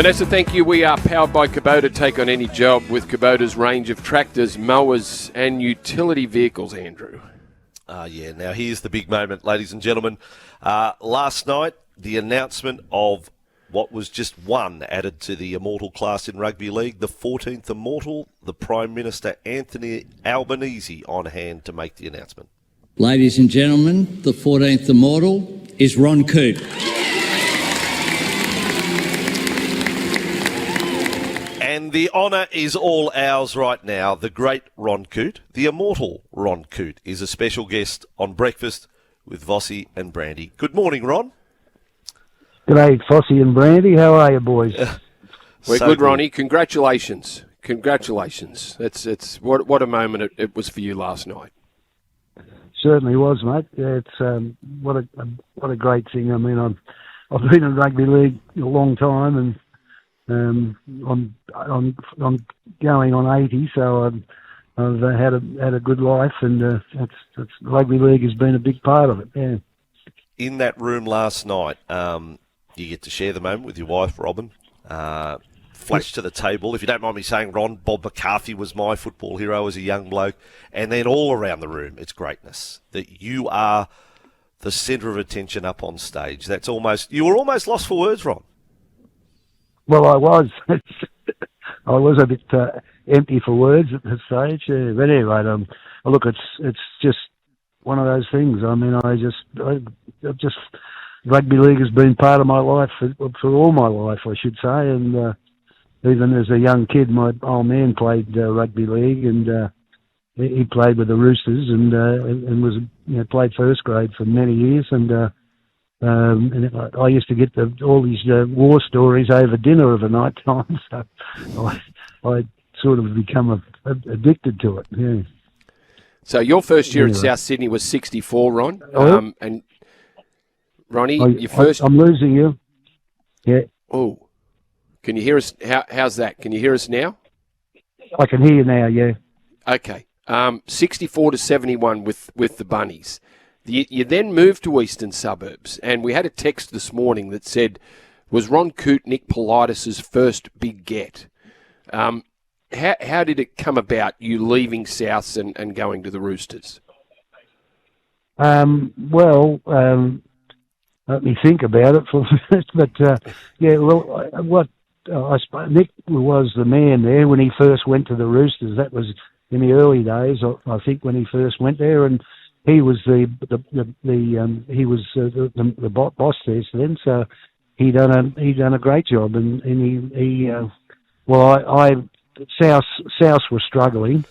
Vanessa, thank you. We are powered by Kubota. Take on any job with Kubota's range of tractors, mowers and utility vehicles, Andrew. Now here's the big moment, ladies and gentlemen. Last night, the announcement of what was just one added to the Immortal class in Rugby League, the 14th Immortal, the Prime Minister Anthony Albanese on hand to make the announcement. Ladies and gentlemen, the 14th Immortal is Ron Coote. And the honour is all ours right now. The great Ron Coote, the immortal Ron Coote, is a special guest on Breakfast with Vossy and Brandy. Good morning, Ron. G'day, Vossy and Brandy. How are you, boys? We're so good, Ronnie. Congratulations. Congratulations. It's what a moment it was for you last night. Certainly was, mate. Yeah, it's what a great thing. I mean, I've been in rugby league a long time, and I'm going on 80, so I've had a good life, and that's rugby league has been a big part of it. Yeah. In that room last night, you get to share the moment with your wife, Robin. Flash to the table. If you don't mind me saying, Ron, Bob McCarthy was my football hero as a young bloke, and then all around the room, it's greatness that you are the centre of attention up on stage. You were almost lost for words, Ron. Well, I was. I was a bit empty for words at this stage. But anyway, look, it's just one of those things. I mean, I just rugby league has been part of my life for all my life, I should say. And even as a young kid, my old man played rugby league, and he played with the Roosters, and was played first grade for many years, and I used to get all these war stories over dinner of a night time, so I sort of become addicted to it. Yeah. So your first year at South Sydney was 64, Ron. And Ronnie, your first... I'm losing you. Yeah. Oh, can you hear us? How's that? Can you hear us now? I can hear you now, yeah. Okay. 64 to 71 with the Bunnies. You then moved to Eastern Suburbs, and we had a text this morning that said, was Ron Coote Nick Politis' first big get? How did it come about, you leaving Souths and going to the Roosters? Let me think about it for a minute. But, I suppose Nick was the man there when he first went to the Roosters. That was in the early days, I think, when he first went there, and he was the boss there then, so he done a great job, and South was struggling,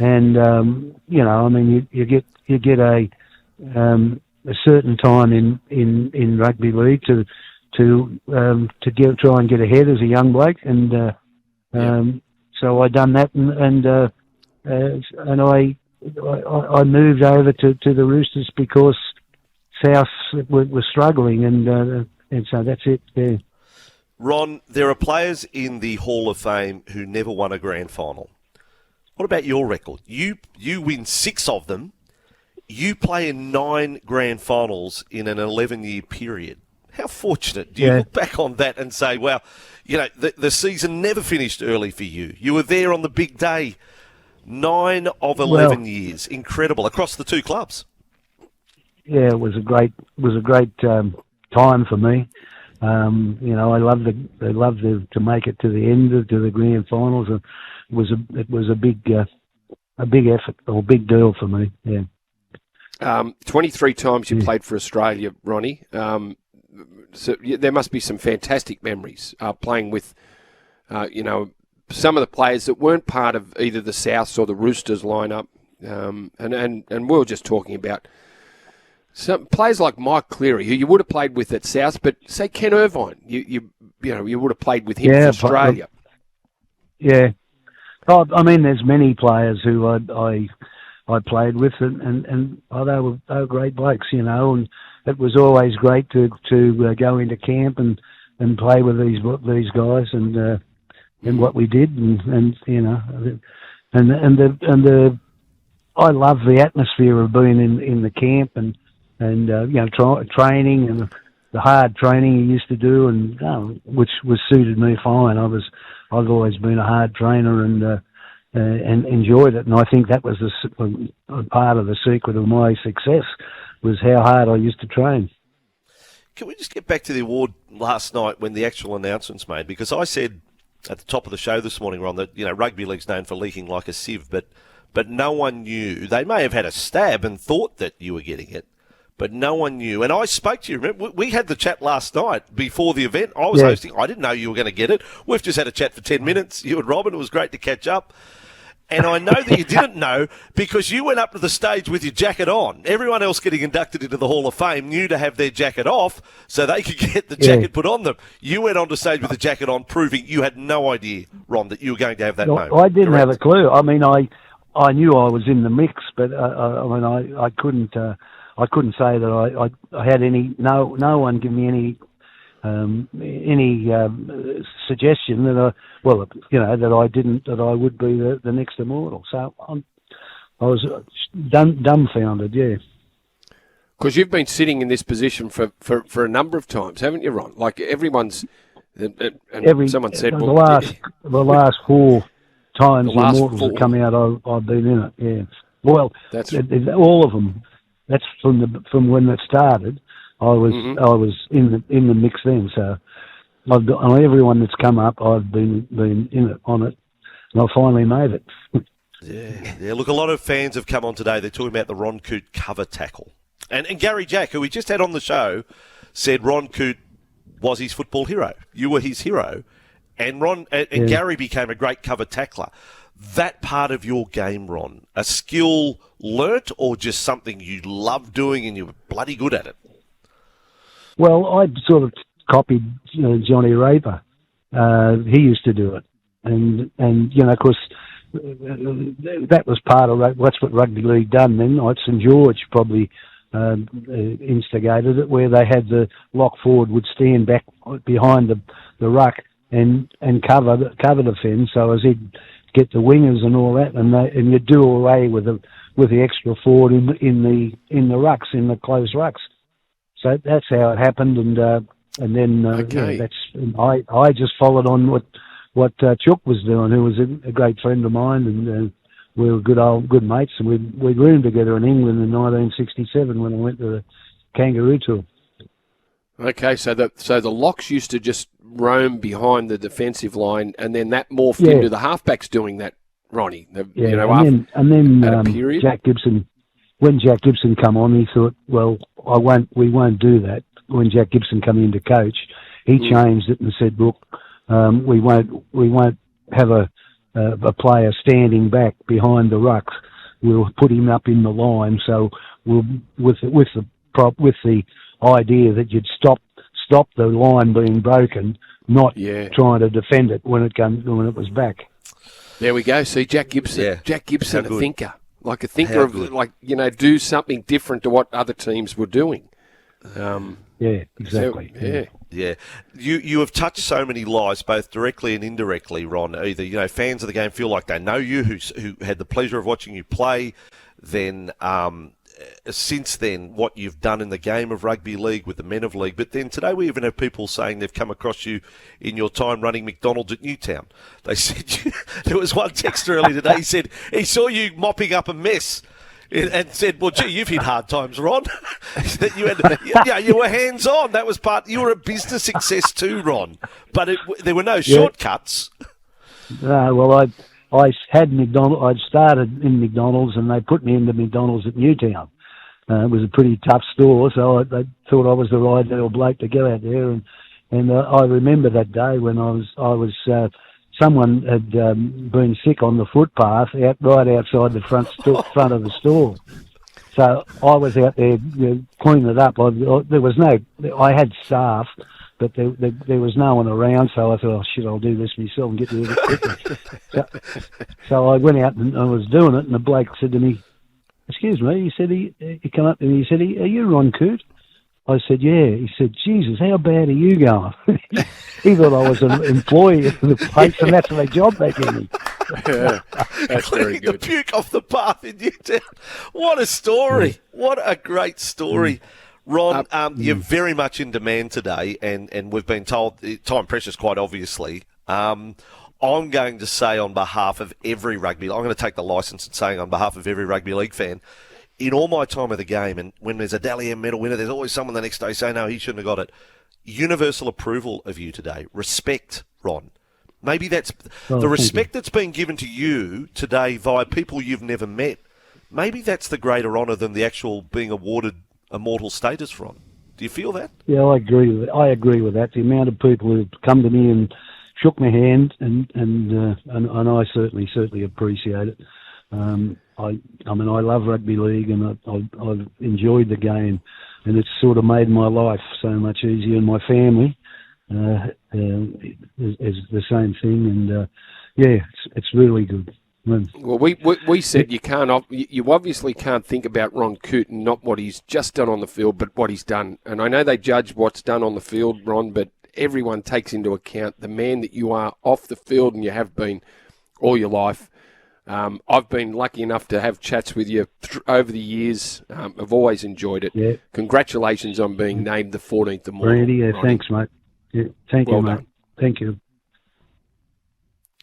and I mean you get a certain time in rugby league to try and get ahead as a young bloke, and so I done that, and I moved over to the Roosters because South was struggling, and so that's it there. Ron, there are players in the Hall of Fame who never won a grand final. What about your record? You win 6 of them. You play in 9 grand finals in an 11-year period. How fortunate do you look back on that and say, well, the season never finished early for you. You were there on the big day. 9 of 11 years, incredible across the 2 clubs. Yeah, it was a great time for me. I loved to make it to the end to the grand finals. It was a big effort or big deal for me. Yeah. 23 times you played for Australia, Ronnie. So there must be some fantastic memories playing with, some of the players that weren't part of either the Souths or the Roosters lineup, and we were just talking about some players like Mike Cleary, who you would have played with at South, but say Ken Irvine, you would have played with him for Australia. Yeah, I mean, there's many players who I played with, and they were great blokes, and it was always great to go into camp and play with these guys and what we did, I love the atmosphere of being in the camp and training, hard training he used to do, and which was suited me fine. I've always been a hard trainer and enjoyed it, and I think that was a part of the secret of my success was how hard I used to train. Can we just get back to the award last night when the actual announcement's made? Because I said at the top of the show this morning, Ron, that Rugby League's known for leaking like a sieve, but no one knew. They may have had a stab and thought that you were getting it, but no one knew. And I spoke to you. Remember, we had the chat last night before the event. I was hosting. I didn't know you were going to get it. We've just had a chat for 10 minutes, you and Robin. It was great to catch up. And I know that you didn't know because you went up to the stage with your jacket on. Everyone else getting inducted into the Hall of Fame knew to have their jacket off so they could get the jacket put on them. You went on to stage with the jacket on, proving you had no idea, Ron, that you were going to have that moment. I didn't have a clue. I mean, I knew I was in the mix, but I couldn't say that I had any. No one give me any suggestion that that I would be the next Immortal. So I was dumbfounded, yeah. Because you've been sitting in this position for a number of times, haven't you, Ron? Like everyone's. Someone said the last 4 times the Immortals have come out, I've been in it. Yeah. Well, that's all of them. That's from when it started. I was in the mix then, so on everyone that's come up, I've been in it, on it, and I finally made it. Yeah. Look, a lot of fans have come on today. They're talking about the Ron Coote cover tackle, and Gary Jack, who we just had on the show, said Ron Coote was his football hero. You were his hero, and Gary became a great cover tackler. That part of your game, Ron, a skill learnt or just something you love doing and you were bloody good at it? Well, I sort of copied Johnny Raper. He used to do it. And of course, that was part of that's what Rugby League done then. St George probably instigated it, where they had the lock forward would stand back behind the ruck and cover the fence, so as he'd get the wingers and all that, and you'd do away with the extra forward in the rucks, in the close rucks. So that's how it happened, and then I just followed on what Chook was doing, who was a great friend of mine, and we were good mates, and we roomed together in England in 1967 when I went to the Kangaroo Tour. Okay, so the locks used to just roam behind the defensive line, and then that morphed into the halfbacks doing that, Ronnie. And then at a period? Jack Gibson. When Jack Gibson come on, he thought, well, we won't do that. When Jack Gibson come in to coach, he changed it and said, look, we won't have a player standing back behind the rucks. We'll put him up in the line. So we'll with the idea that you'd stop the line being broken, not trying to defend it when it was back. There we go. See, Jack Gibson. Yeah. Jack Gibson, a thinker. Like a thinker of, do something different to what other teams were doing. Yeah, exactly. So, yeah. You have touched so many lives, both directly and indirectly, Ron. Either, fans of the game feel like they know you, who had the pleasure of watching you play, then since then, what you've done in the game of rugby league with the men of league. But then today we even have people saying they've come across you in your time running McDonald's at Newtown. They said, there was one texter earlier today, he said he saw you mopping up a mess and said, well, gee, you've hit hard times, Ron. That you were hands-on. That was you were a business success too, Ron. But there were no shortcuts. Well, I had McDonald's. I'd started in McDonald's, and they put me into McDonald's at Newtown. It was a pretty tough store, so they thought I was the right little bloke to go out there. And I remember that day when I was someone had been sick on the footpath right outside the front of the store. So I was out there cleaning it up. I had staff, but there was no one around, so I thought, oh, shit, I'll do this myself and get rid of it quickly. So I went out and I was doing it, and the bloke said to me, excuse me, he said, he came up to me, he said, are you Ron Coote? I said, yeah. He said, Jesus, how bad are you going? He thought I was an employee of the place, and that's the job they gave me. Yeah, that's very good. The puke off the path in Newtown. What a story. What a great story. Ron, you're very much in demand today, and we've been told time precious, quite obviously. I'm going to say on behalf of every I'm going to take the licence and saying on behalf of every rugby league fan, in all my time of the game, and when there's a Dally M medal winner, there's always someone the next day saying, no, he shouldn't have got it. Universal approval of you today. Respect, Ron. Maybe that's the respect that's been given to you today via people you've never met. Maybe that's the greater honour than the actual being awarded immortal status, Ron. Do you feel that? Yeah, I agree with it. I agree with that. The amount of people who've come to me and shook my hand, and I certainly appreciate it. I mean, I love rugby league, and I've enjoyed the game, and it's sort of made my life so much easier. And my family is the same thing, and it's really good. Well, we said you obviously can't think about Ron Coote and not what he's just done on the field, but what he's done. And I know they judge what's done on the field, Ron, but everyone takes into account the man that you are off the field, and you have been all your life. I've been lucky enough to have chats with you over the years. I've always enjoyed it. Yeah. Congratulations on being named the 14th Immortal. Brandy, thanks, mate. Yeah, thank you, mate. Thank you.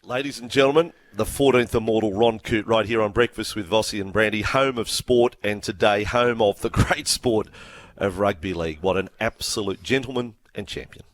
Ladies and gentlemen, the 14th Immortal Ron Coote right here on Breakfast with Vossy and Brandy, home of sport, and today home of the great sport of rugby league. What an absolute gentleman and champion.